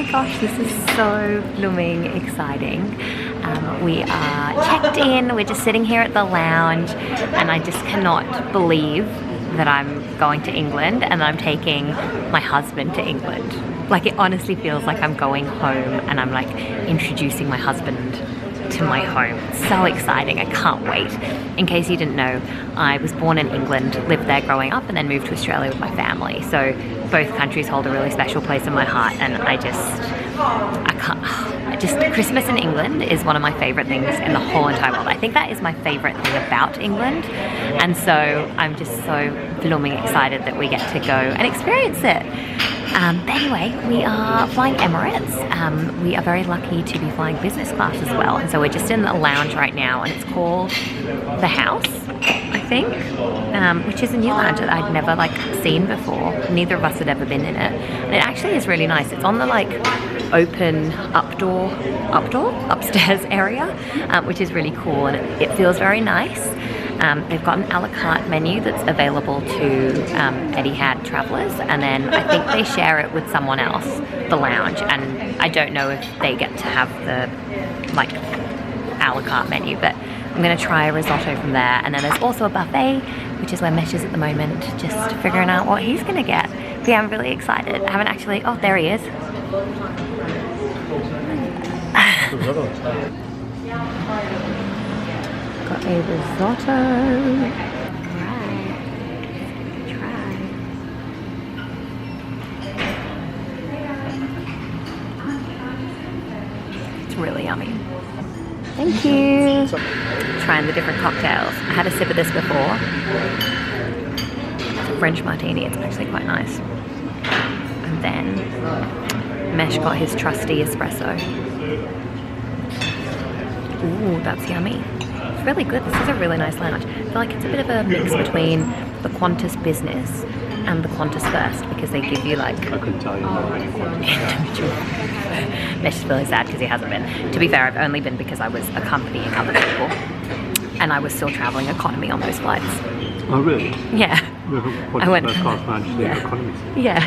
my gosh, this is so blooming exciting. We are checked in, we're just sitting here at the lounge, and I just cannot believe that I'm going to England and I'm taking my husband to England. Like, it honestly feels like I'm going home and I'm like introducing my husband to my home. It's so exciting, I can't wait. In case you didn't know, I was born in England, lived there growing up, and then moved to Australia with my family. So both countries hold a really special place in my heart, and Christmas in England is one of my favorite things in the whole entire world. I think that is my favorite thing about England, and so I'm just so blooming excited that we get to go and experience it. But anyway, we are flying Emirates. We are very lucky to be flying business class as well, and so we're just in the lounge right now, and it's called The House, I think, which is a new lounge that I'd never seen before. Neither of us had ever been in it, and it actually is really nice. It's on the open upstairs area, which is really cool, and it feels very nice. They've got an a la carte menu that's available to Etihad travellers, and then I think they share it with someone else, the lounge, and I don't know if they get to have the a la carte menu, but I'm going to try a risotto from there. And then there's also a buffet, which is where Mesh is at the moment, just figuring out what he's going to get. But yeah, I'm really excited. I haven't actually... Oh, there he is. Got a risotto. Right. Try. It's really yummy. Thank you. Trying the different cocktails. I had a sip of this before. It's a French martini. It's actually quite nice. And then Mesh got his trusty espresso. Ooh, that's yummy. It's really good. This is a really nice lounge. I feel like it's a bit of a mix between the Qantas Business and the Qantas First, because they give you I couldn't tell you individual. Mesh is really sad because he hasn't been. To be fair, I've only been because I was accompanying other people, and I was still traveling economy on those flights. Oh really? Yeah. I went first class lounge to the economy. Yeah.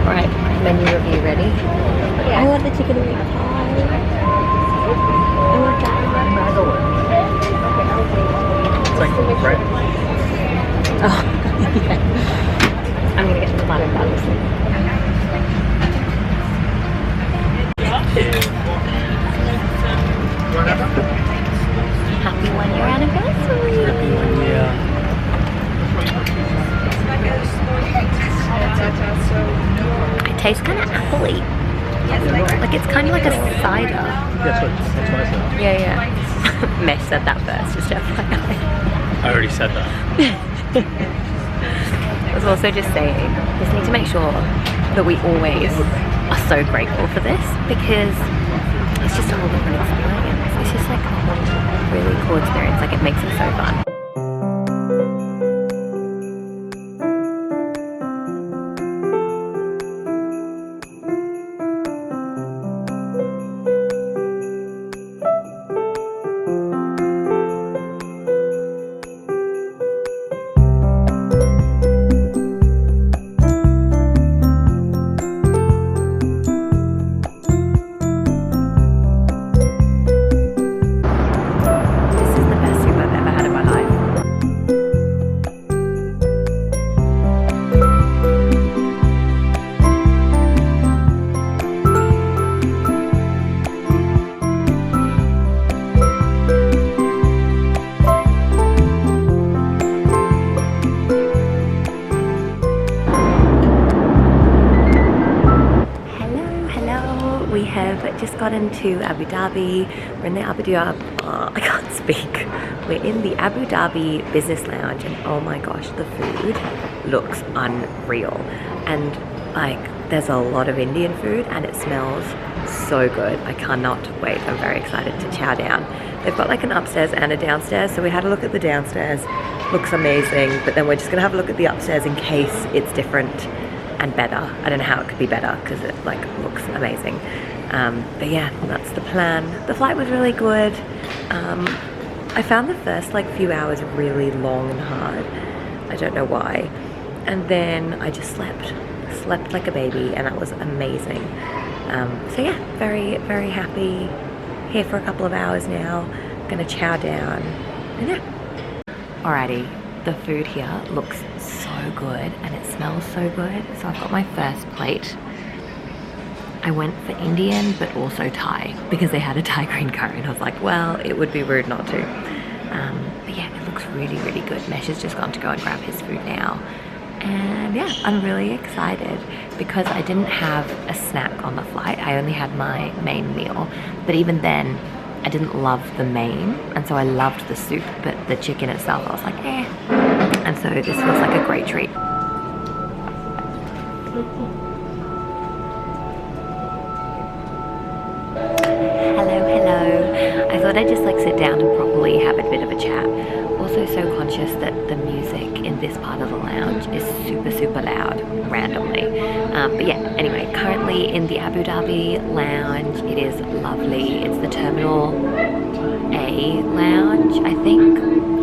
Right, menu review ready. Yeah. I want the chicken wing pie. I want that. It's like bread. Oh, yeah. I'm gonna get the platter balance. Happy 1 year anniversary. Happy 1 year. It tastes kind of appley. Like it's kind of like a cider. That's what I said. Yeah. Mesh said that first, just FYI. I already said that. I was also just saying, just need to make sure that we always are so grateful for this, because it's just a whole different experience. It's just like a whole really cool experience. Like, it makes it so fun. Just got into Abu Dhabi. We're in the Abu Dhabi, I can't speak. We're in the Abu Dhabi Business Lounge, and oh my gosh, the food looks unreal. And there's a lot of Indian food and it smells so good. I cannot wait. I'm very excited to chow down. They've got an upstairs and a downstairs, so we had a look at the downstairs. Looks amazing, but then we're just gonna have a look at the upstairs in case it's different and better. I don't know how it could be better because it looks amazing. But yeah, that's the plan. The flight was really good. I found the first few hours really long and hard. I don't know why. and then I just slept like a baby, and that was amazing. So yeah, very, very happy. Here for a couple of hours now. Gonna chow down, and yeah. Alrighty, the food here looks so good and it smells so good. So I've got my first plate. I went for Indian but also Thai because they had a Thai green curry, and I was like, well, it would be rude not to. But yeah, it looks really, really good. Mesh has just gone to go and grab his food now. And yeah, I'm really excited because I didn't have a snack on the flight. I only had my main meal, but even then I didn't love the main, and so I loved the soup, but the chicken itself I was like, eh. And so this was like a great treat. Hello. I thought I'd just like sit down and properly have a bit of a chat. Also so conscious that the music in this part of the lounge is super, super loud randomly. But yeah, anyway, currently in the Abu Dhabi lounge. It is lovely. It's the Terminal A lounge, I think.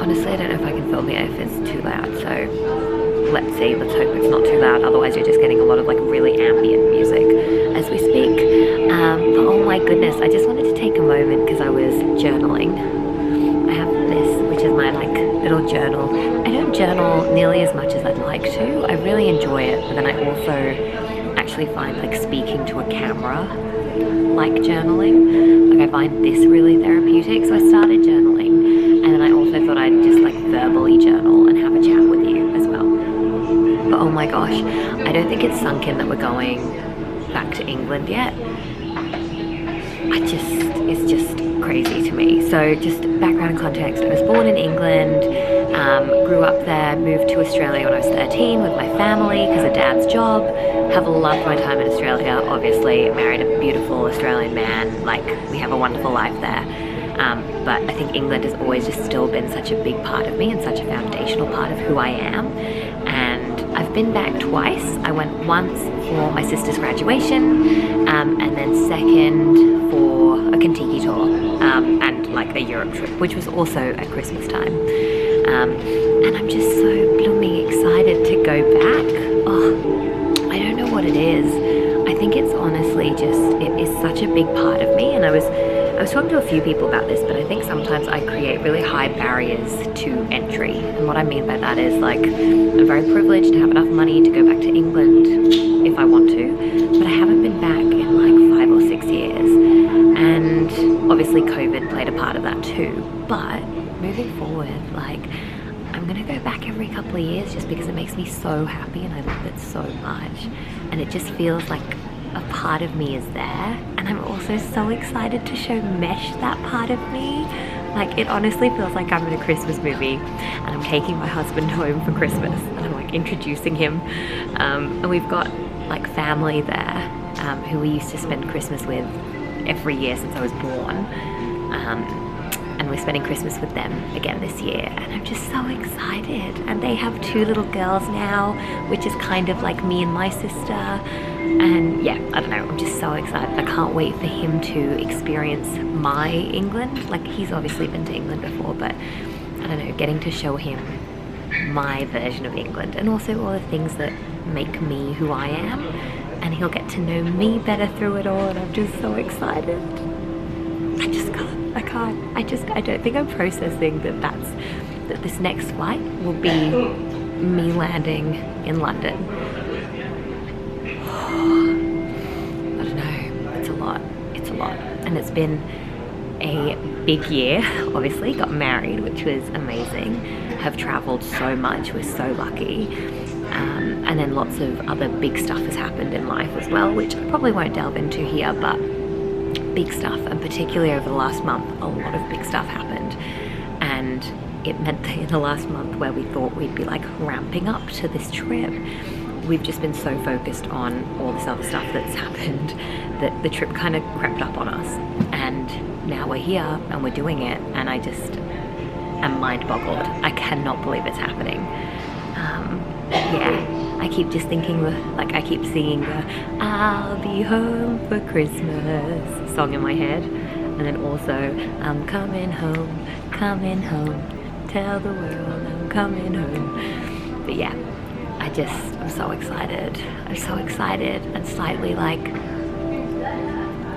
Honestly, I don't know if I can film it if it's too loud, so let's see. Let's hope it's not too loud, otherwise you're just getting a lot of like really ambient music as we speak. But oh my goodness, I just wanted to take a moment because I was journaling. I have this, which is my like little journal. I don't journal nearly as much as I'd like to. I really enjoy it, but then I also actually find like speaking to a camera like journaling. Like I find this really therapeutic, so I started journaling, and then I also thought I'd just like verbally journal and have a chat with you as well. But oh my gosh, I don't think it's sunk in that we're going back to England yet. It's just crazy to me. So just background context, I was born in England, grew up there, moved to Australia when I was 13 with my family because of Dad's job. Have loved my time in Australia, obviously. Married a beautiful Australian man, like we have a wonderful life there. But I think England has always just still been such a big part of me and such a foundational part of who I am. And I've been back twice. I went once for my sister's graduation, and then second for a Kentucky tour, and like a Europe trip, which was also at Christmas time. And I'm just so blooming excited to go back. Oh, I don't know what it is. I think it's honestly just, it is such a big part of me. And I was talking to a few people about this, but I think sometimes I create really high barriers to entry. And what I mean by that is like, I'm very privileged to have enough money to go back to England if I want to, but I haven't been back in like 5 or 6 years. And obviously COVID played a part of that too. But moving forward, like I'm gonna go back every couple of years just because it makes me so happy and I love it so much. And it just feels like a part of me is there, and I'm also so excited to show Mesh that part of me. Like it honestly feels like I'm in a Christmas movie and I'm taking my husband home for Christmas and I'm like introducing him, and we've got like family there who we used to spend Christmas with every year since I was born, and we're spending Christmas with them again this year, and I'm just so excited. And they have 2 little girls now, which is kind of like me and my sister. And yeah, I don't know, I'm just so excited. I can't wait for him to experience my England. Like he's obviously been to England before, but I don't know, getting to show him my version of England and also all the things that make me who I am. And he'll get to know me better through it all, and I'm just so excited. I don't think I'm processing that this next flight will be me landing in London. I don't know, it's a lot. And it's been a big year, obviously. Got married, which was amazing. Have traveled so much, we're so lucky. And then lots of other big stuff has happened in life as well, which I probably won't delve into here, but big stuff, and particularly over the last month, a lot of big stuff happened. And it meant that in the last month where we thought we'd be like ramping up to this trip, we've just been so focused on all this other stuff that's happened that the trip kind of crept up on us. And now we're here and we're doing it, and I just am mind boggled. I cannot believe it's happening. Yeah, I keep just thinking, like I keep singing the "I'll be home for Christmas" song in my head, and then also I'm coming home, tell the world I'm coming home. But yeah, I'm so excited. I'm so excited and slightly like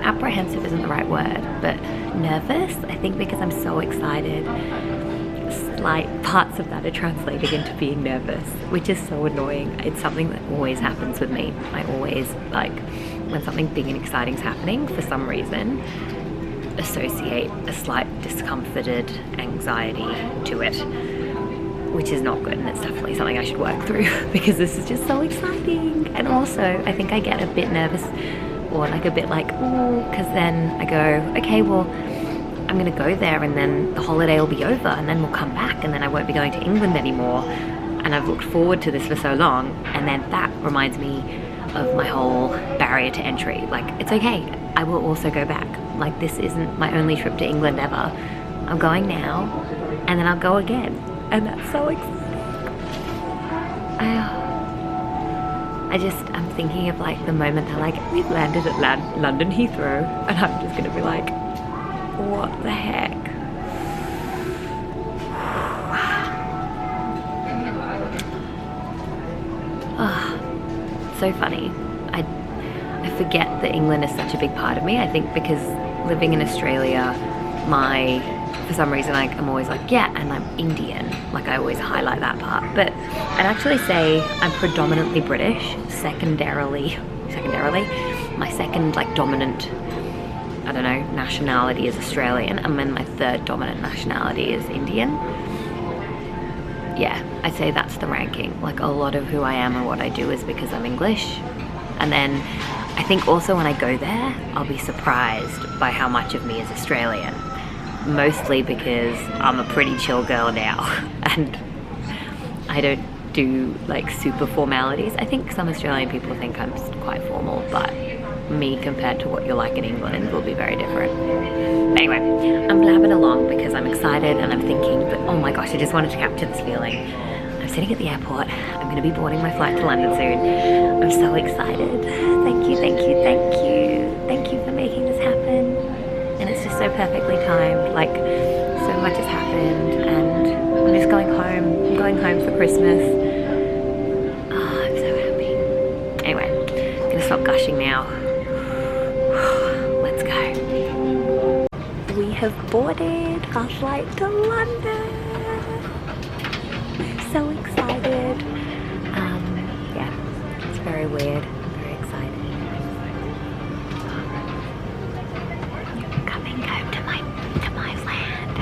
apprehensive isn't the right word, but nervous. I think because I'm so excited, slight parts of that are translating into being nervous, which is so annoying. It's something that always happens with me. I always, like, when something big and exciting is happening, for some reason, associate a slight discomforted anxiety to it, which is not good, and it's definitely something I should work through because this is just so exciting. And also, I think I get a bit nervous or like a bit like, oh, because then I go, okay, well, I'm gonna go there and then the holiday will be over and then we'll come back and then I won't be going to England anymore. And I've looked forward to this for so long, and then that reminds me of my whole barrier to entry. Like, it's okay, I will also go back. Like, this isn't my only trip to England ever. I'm going now and then I'll go again. And that's so exciting. I'm thinking of like the moment they're like, we've landed at London Heathrow, and I'm just gonna be like, what the heck? Oh, so funny. I forget that England is such a big part of me. I think because living in Australia, for some reason, like, I'm always like, yeah, and I'm Indian. Like, I always highlight that part. But I'd actually say I'm predominantly British. Secondarily, my second, like, dominant, I don't know, nationality is Australian. And then my third dominant nationality is Indian. Yeah, I'd say that's the ranking. Like, a lot of who I am and what I do is because I'm English. And then I think also when I go there, I'll be surprised by how much of me is Australian. Mostly because I'm a pretty chill girl now and I don't do like super formalities. I think some Australian people think I'm quite formal, but me compared to what you're like in England will be very different. Anyway, I'm blabbing along because I'm excited and I'm thinking, but oh my gosh, I just wanted to capture this feeling. I'm sitting at the airport. I'm going to be boarding my flight to London soon. I'm so excited. Thank you, thank you, thank you. Thank you for making this happen. And it's just so perfectly timed. Like, so much has happened and I'm just going home. I'm going home for Christmas. Oh, I'm so happy. Anyway, I'm gonna stop gushing now. Let's go. We have boarded our flight to London. I'm so excited. Yeah, it's very weird.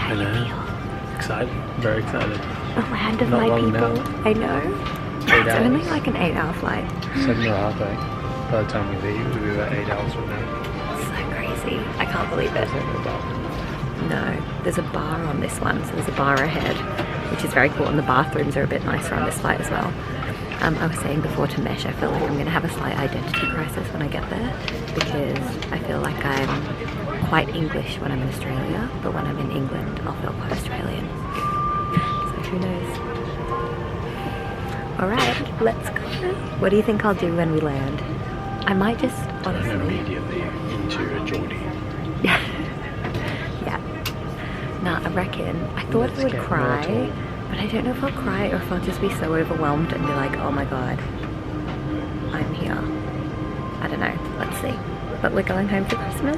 I know. Excited. Very excited. The land of Not my long people. now. I know. 8 It's hours. only like an 8-hour flight. 7.5, eh? By the time we leave, we'll be about 8 hours from now. It's so crazy. I can't believe it. Is that the bathroom? No. There's a bar on this one, so there's a bar ahead, which is very cool. And the bathrooms are a bit nicer on this flight as well. I was saying before to Mesh, I feel like I'm going to have a slight identity crisis when I get there because I feel like I'm quite English when I'm in Australia, but when I'm in England, I'll feel quite Australian. So who knows? Alright, let's go. What do you think I'll do when we land? I might just, honestly... Immediately into a Geordie. Yeah. Nah, I reckon. I thought I would cry, but I don't know if I'll cry or if I'll just be so overwhelmed and be like, oh my god, I'm here. I don't know. Let's see. But we're going home for Christmas.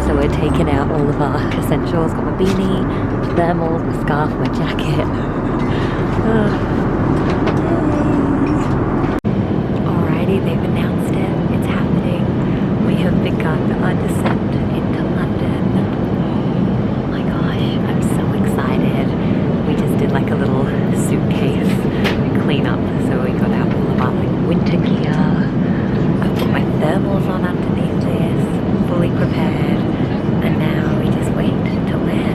So we're taking out all of our essentials. Got my beanie, my thermal, my scarf, my jacket. Alrighty, they've announced it. It's happening. We have begun our descent into London. Oh my gosh, I'm so excited. We just did like a little suitcase clean up. So we got out all of our like winter gear. I've got my thermals on underneath this, fully prepared. And now we just wait to land.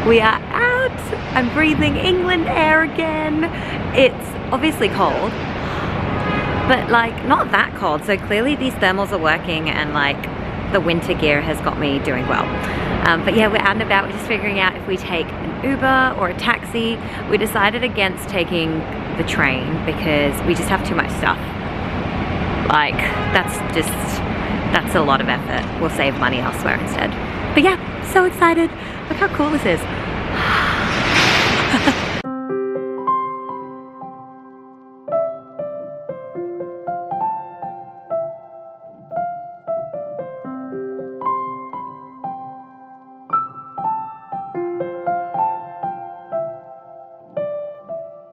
We are out. I'm breathing England air again. It's obviously cold, but like not that cold. So clearly these thermals are working and like the winter gear has got me doing well. But yeah, we're out and about. We're just figuring out if we take an Uber or a taxi. We decided against taking the train because we just have too much stuff. Like that's a lot of effort. We'll save money elsewhere instead. But yeah, so excited. Look how cool this is.